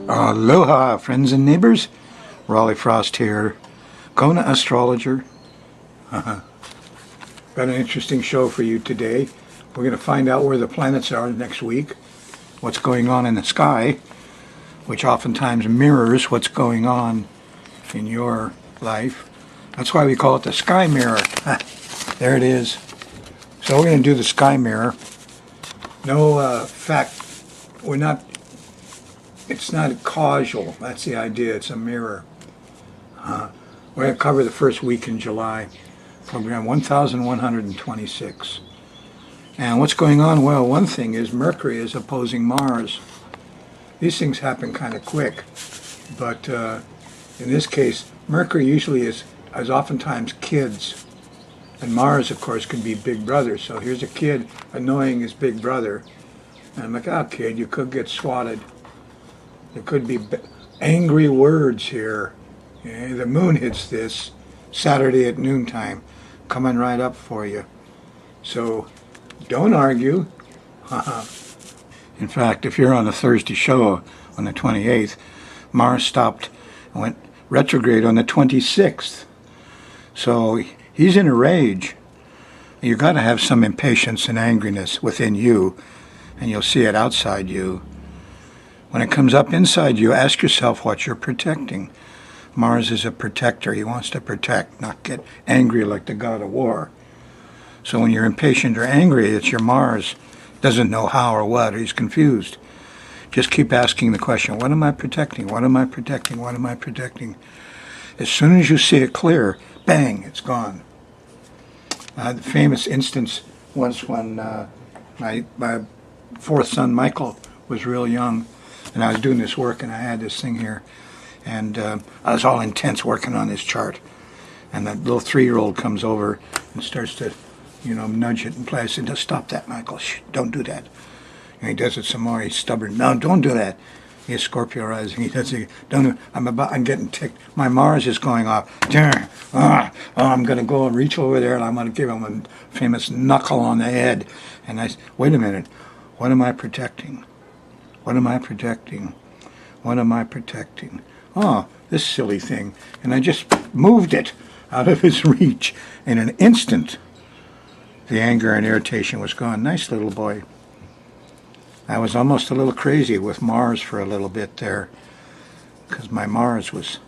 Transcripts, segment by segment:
Aloha, friends and neighbors. Raleigh Frost here, Kona astrologer. Got an interesting show for you today. We're going to find out where the planets are next week, what's going on in the sky, which oftentimes mirrors what's going on in your life. That's why we call it the sky mirror. There it is. So we're going to do the sky mirror. No fact, it's not causal. That's the idea. It's a mirror. We're going to cover the first week in July, program 1126. And what's going on? Well, one thing is Mercury is opposing Mars. These things happen kind of quick, but in this case, Mercury usually is oftentimes kids, and Mars, of course, can be big brother. So here's a kid annoying his big brother, and I'm like, kid, you could get swatted. There could be angry words here. Yeah, the moon hits this Saturday at noontime, coming right up for you. So don't argue. In fact, if you're on a Thursday show on the 28th, Mars stopped and went retrograde on the 26th. So he's in a rage. You've got to have some impatience and angriness within you, and you'll see it outside you. When it comes up inside you, ask yourself what you're protecting. Mars is a protector. He wants to protect, not get angry like the god of war. So when you're impatient or angry, it's your Mars. Doesn't know how or what, or he's confused. Just keep asking the question, what am I protecting? What am I protecting? What am I protecting? As soon as you see it clear, bang, it's gone. The famous instance was when my fourth son, Michael, was real young. And I was doing this work, and I had this thing here, and I was all intense working on this chart. And that little 3-year-old comes over and starts to, nudge it and play. I said, "Just stop that, Michael. Shh, don't do that." And he does it some more. He's stubborn. "No, don't do that." He has Scorpio rising. He does it. Don't. I'm getting ticked. My Mars is going off. I'm going to go and reach over there, and I'm going to give him a famous knuckle on the head. And I said, "Wait a minute. What am I protecting? What am I protecting? What am I protecting? Oh, this silly thing." And I just moved it out of his reach. In an instant, the anger and irritation was gone. Nice little boy. I was almost a little crazy with Mars for a little bit there, because my Mars was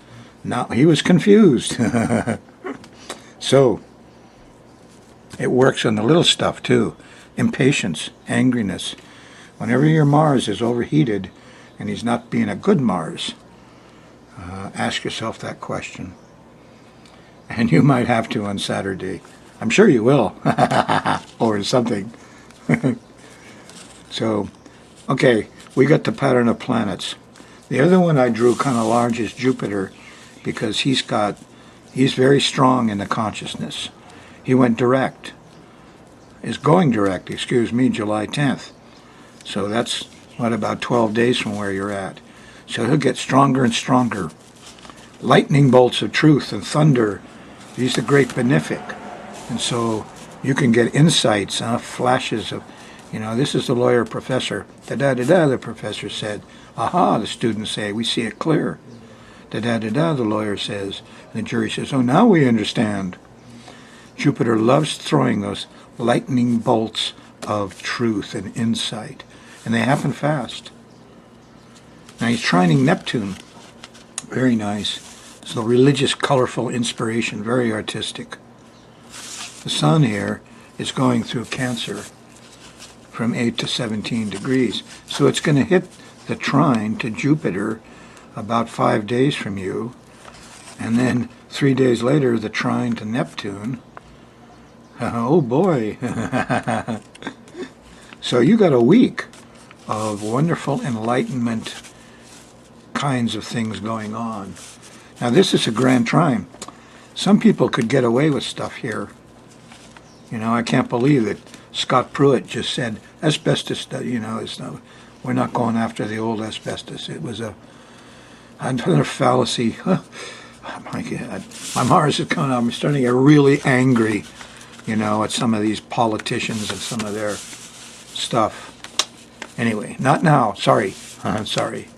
he was confused. So, it works on the little stuff too. Impatience, angriness. Whenever your Mars is overheated and he's not being a good Mars, ask yourself that question. And you might have to on Saturday. I'm sure you will. Or something. So, okay, we got the pattern of planets. The other one I drew kind of large is Jupiter, because he's very strong in the consciousness. He went direct. Is going direct, July 10th. So that's, about 12 days from where you're at. So he'll get stronger and stronger. Lightning bolts of truth and thunder. He's the great benefic. And so you can get insights, flashes of, this is the lawyer professor. Da-da-da-da, the professor said. Aha, the students say, we see it clear. Da-da-da-da, the lawyer says. And the jury says, oh, now we understand. Jupiter loves throwing those lightning bolts of truth and insight. And they happen fast. Now he's trining Neptune. Very nice. So religious, colorful inspiration, very artistic. The sun here is going through Cancer from 8 to 17 degrees. So it's going to hit the trine to Jupiter about 5 days from you. And then 3 days later, the trine to Neptune. Oh boy. So you got a week of wonderful enlightenment kinds of things going on. Now this is a grand trine. Some people could get away with stuff here. I can't believe that Scott Pruitt just said asbestos, we're not going after the old asbestos. It was another fallacy. Oh my God. My Mars is coming out. I'm starting to get really angry, at some of these politicians and some of their stuff. Anyway, not now. Sorry. Sorry.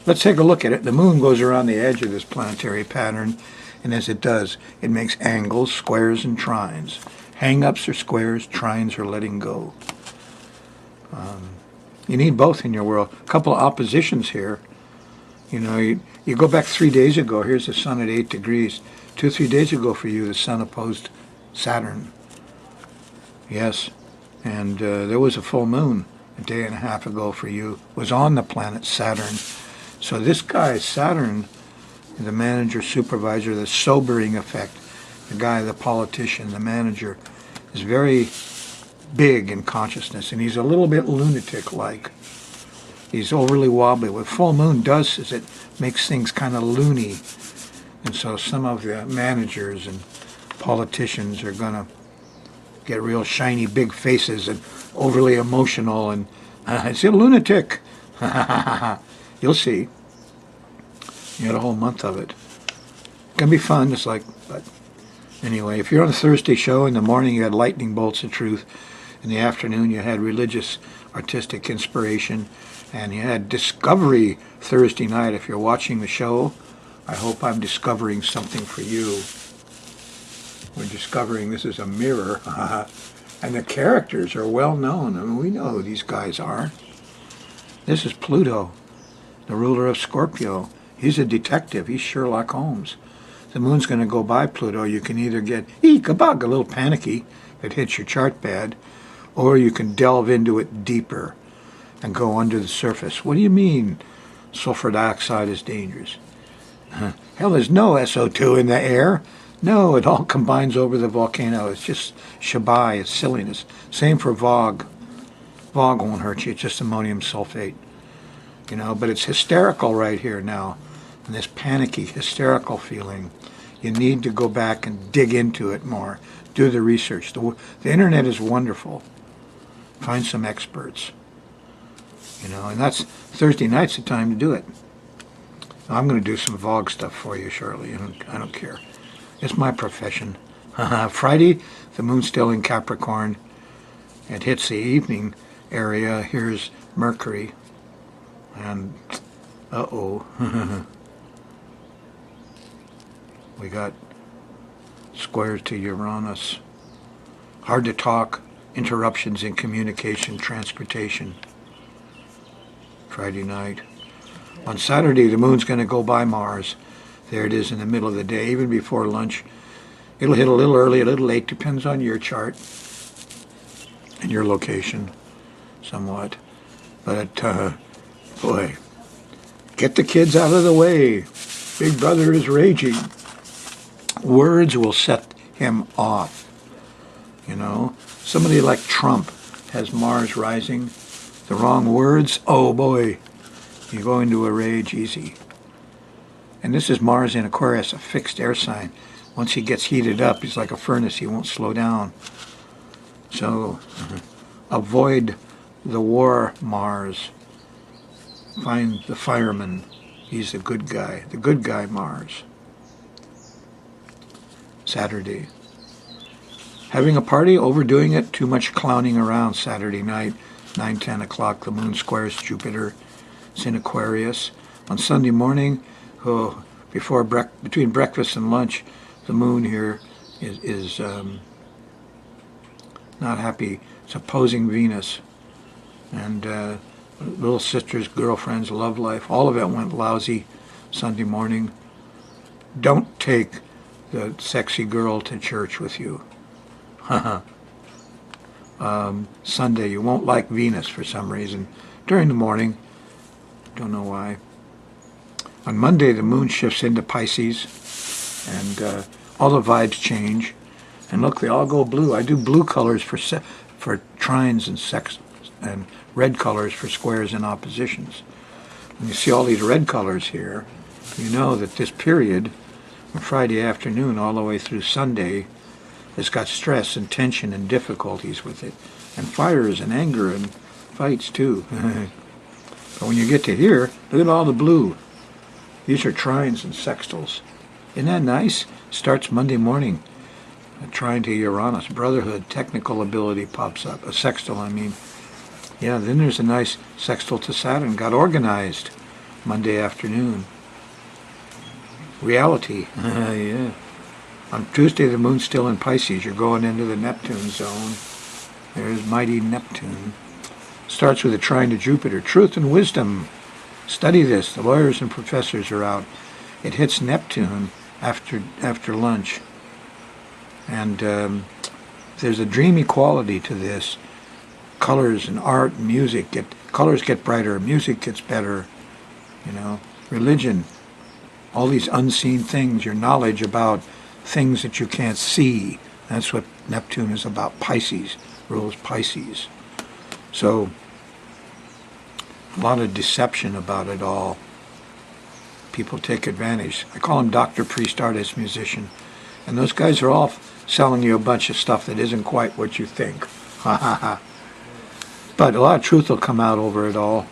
let's take a look at it. The moon goes around the edge of this planetary pattern, and as it does, it makes angles, squares, and trines. Hang-ups are squares, trines are letting go. You need both in your world. A couple of oppositions here. You know, you go back 3 days ago, here's the sun at 8 degrees. 2 or 3 days ago for you, the sun opposed Saturn. Yes, and there was a full moon a day and a half ago for you. It was on the planet Saturn. So this guy, Saturn, the manager, supervisor, the sobering effect, the guy, the politician, the manager, is very big in consciousness, and he's a little bit lunatic-like. He's overly wobbly. What full moon does is it makes things kind of loony, and so some of the managers and politicians are going to get real shiny big faces and overly emotional, and it's a lunatic. You'll see. You got a whole month of it. It's going to be fun. It's like, but anyway, if you're on a Thursday show, in the morning you had lightning bolts of truth. In the afternoon you had religious, artistic inspiration. And you had discovery Thursday night. If you're watching the show, I hope I'm discovering something for you. We're discovering this is a mirror. And the characters are well known. I mean, we know who these guys are. This is Pluto, the ruler of Scorpio. He's a detective. He's Sherlock Holmes. The moon's going to go by Pluto. You can either get, eek-a-bug, a little panicky if it hits your chart bad, or you can delve into it deeper and go under the surface. What do you mean sulfur dioxide is dangerous? Hell, there's no SO2 in the air. No, it all combines over the volcano. It's just shabai, it's silliness. Same for VOG. VOG won't hurt you, it's just ammonium sulfate. You know, but it's hysterical right here now. And this panicky, hysterical feeling. You need to go back and dig into it more. Do the research. The internet is wonderful. Find some experts. You know, and that's Thursday night's the time to do it. I'm going to do some VOG stuff for you shortly. I don't care. It's my profession. Friday, the moon's still in Capricorn. It hits the evening area. Here's Mercury. And, uh-oh. We got squares to Uranus. Hard to talk. Interruptions in communication, transportation. Friday night. On Saturday, the moon's going to go by Mars. There it is in the middle of the day, even before lunch. It'll hit a little early, a little late, depends on your chart and your location, somewhat. But, boy, get the kids out of the way. Big Brother is raging. Words will set him off. You know, somebody like Trump has Mars rising. The wrong words, oh boy, you go into a rage easy. And this is Mars in Aquarius, a fixed air sign. Once he gets heated up, he's like a furnace. He won't slow down. So avoid the war Mars. Find the fireman. He's the good guy Mars. Saturday. Having a party, overdoing it, too much clowning around Saturday night, 9-10 o'clock, the moon squares Jupiter. It's in Aquarius. On Sunday morning, between breakfast and lunch, the moon here is not happy. It's opposing Venus. And little sisters, girlfriends, love life, all of it went lousy Sunday morning. Don't take the sexy girl to church with you. Sunday, you won't like Venus for some reason. During the morning, don't know why. On Monday, the moon shifts into Pisces, and all the vibes change. And look, they all go blue. I do blue colors for trines and sextiles, and red colors for squares and oppositions. When you see all these red colors here, you know that this period, from Friday afternoon all the way through Sunday, has got stress and tension and difficulties with it, and fires and anger and fights too. But when you get to here, look at all the blue. These are trines and sextiles. Isn't that nice? Starts Monday morning. A trine to Uranus, brotherhood, technical ability pops up. A sextile, I mean. Yeah, then there's a nice sextile to Saturn. Got organized. Monday afternoon. Reality. Yeah. On Tuesday, the moon's still in Pisces. You're going into the Neptune zone. There's mighty Neptune. Starts with a trine to Jupiter. Truth and wisdom. Study this. The lawyers and professors are out. It hits Neptune after lunch. And there's a dreamy quality to this. Colors and art and music colors get brighter, music gets better, religion, all these unseen things, your knowledge about things that you can't see. That's what Neptune is about. Pisces, rules Pisces. So a lot of deception about it all. People take advantage. I call them doctor, priest, artist, musician. And those guys are all selling you a bunch of stuff that isn't quite what you think. Ha ha ha. But a lot of truth will come out over it all.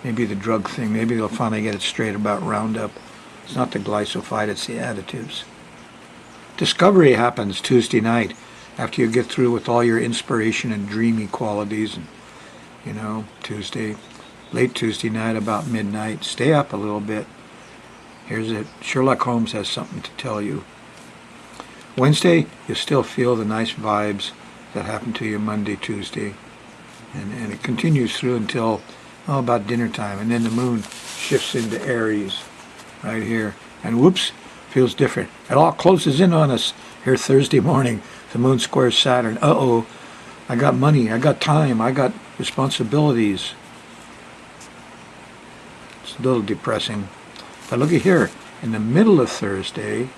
Maybe the drug thing. Maybe they'll finally get it straight about Roundup. It's not the glyphosate, it's the additives. Discovery happens Tuesday night after you get through with all your inspiration and dreamy qualities. And, Tuesday, late Tuesday night, about midnight. Stay up a little bit. Here's it. Sherlock Holmes has something to tell you. Wednesday, you still feel the nice vibes that happened to you Monday, Tuesday. And it continues through until, about dinner time. And then the moon shifts into Aries right here. And whoops, feels different. It all closes in on us here Thursday morning. The moon squares Saturn. Uh-oh, I got money, I got time, I got responsibilities. It's a little depressing. But look at here. In the middle of Thursday,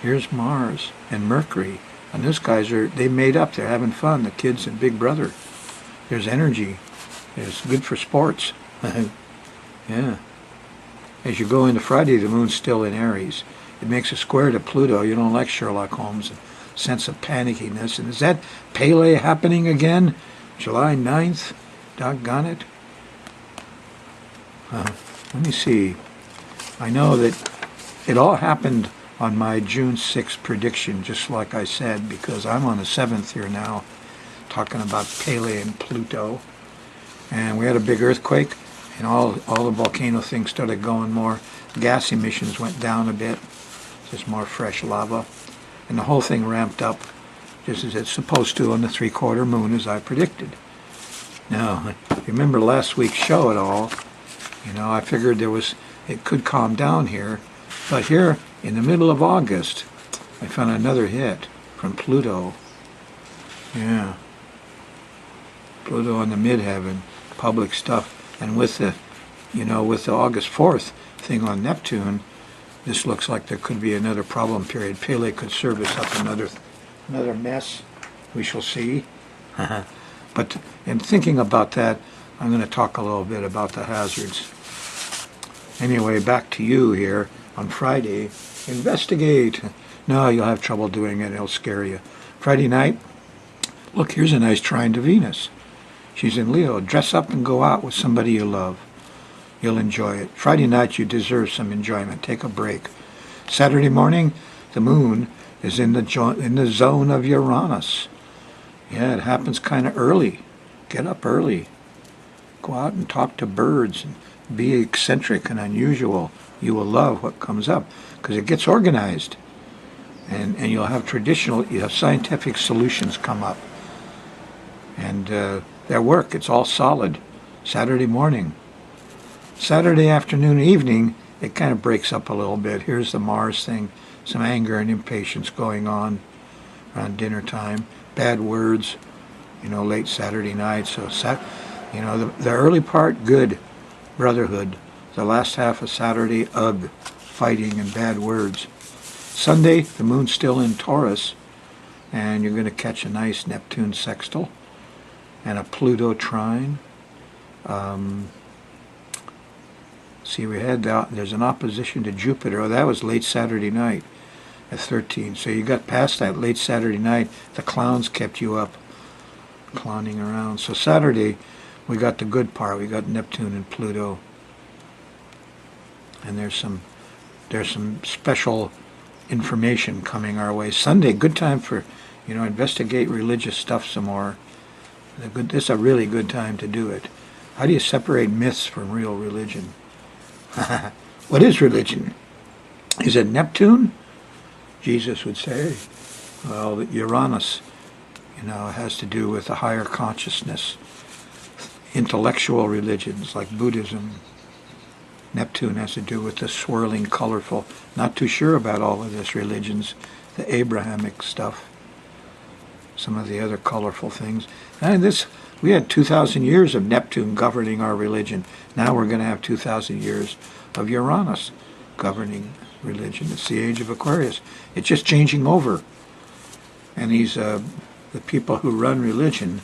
here's Mars and Mercury. And those guys they made up. They're having fun, the kids and Big Brother. There's energy. It's good for sports. Yeah. As you go into Friday, the moon's still in Aries. It makes a square to Pluto. You don't like Sherlock Holmes. A sense of panickiness. And is that Pele happening again? July 9th? Doggone it. Let me see. I know that it all happened on my June 6th prediction, just like I said, because I'm on the 7th here now, talking about Pele and Pluto. And we had a big earthquake, and all the volcano things started going more. Gas emissions went down a bit, just more fresh lava. And the whole thing ramped up, just as it's supposed to on the 3/4 moon, as I predicted. Now, remember last week's show at all, I figured it could calm down here. But here, in the middle of August, I found another hit from Pluto. Yeah. Pluto in the midheaven, public stuff. And with the August 4th thing on Neptune, this looks like there could be another problem period. Pele could serve us up another mess. We shall see. But in thinking about that, I'm going to talk a little bit about the hazards. Anyway, back to you here on Friday. Investigate. No, you'll have trouble doing it. It'll scare you. Friday night, look, here's a nice trine to Venus. She's in Leo. Dress up and go out with somebody you love. You'll enjoy it. Friday night, you deserve some enjoyment. Take a break. Saturday morning, the moon is in the zone of Uranus. Yeah, it happens kind of early. Get up early. Go out and talk to birds and be eccentric and unusual. You will love what comes up because it gets organized. And you'll have scientific solutions come up. And their work, it's all solid. Saturday morning. Saturday afternoon, evening, it kind of breaks up a little bit. Here's the Mars thing. Some anger and impatience going on around dinner time. Bad words, late Saturday night. So, the early part, good. Brotherhood. The last half of Saturday, ugh. Fighting and bad words. Sunday, the moon's still in Taurus. And you're going to catch a nice Neptune sextile. And a Pluto trine. There's an opposition to Jupiter. Oh, that was late Saturday night at 13. So you got past that late Saturday night. The clowns kept you up, clowning around. So Saturday, we got the good part. We got Neptune and Pluto. And there's some special information coming our way. Sunday, good time for, investigate religious stuff some more. This is a really good time to do it. How do you separate myths from real religion? What is religion? Is it Neptune? Jesus would say, well, Uranus, has to do with a higher consciousness. Intellectual religions like Buddhism. Neptune has to do with the swirling, colorful, not too sure about all of this religions, the Abrahamic stuff, some of the other colorful things. And we had 2,000 years of Neptune governing our religion. Now we're going to have 2,000 years of Uranus governing religion. It's the age of Aquarius. It's just changing over. And the people who run religion,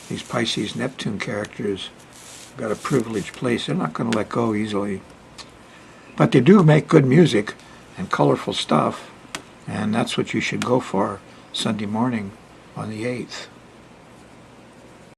these Pisces Neptune characters, got a privileged place. They're not going to let go easily. But they do make good music and colorful stuff, and that's what you should go for Sunday morning on the 8th.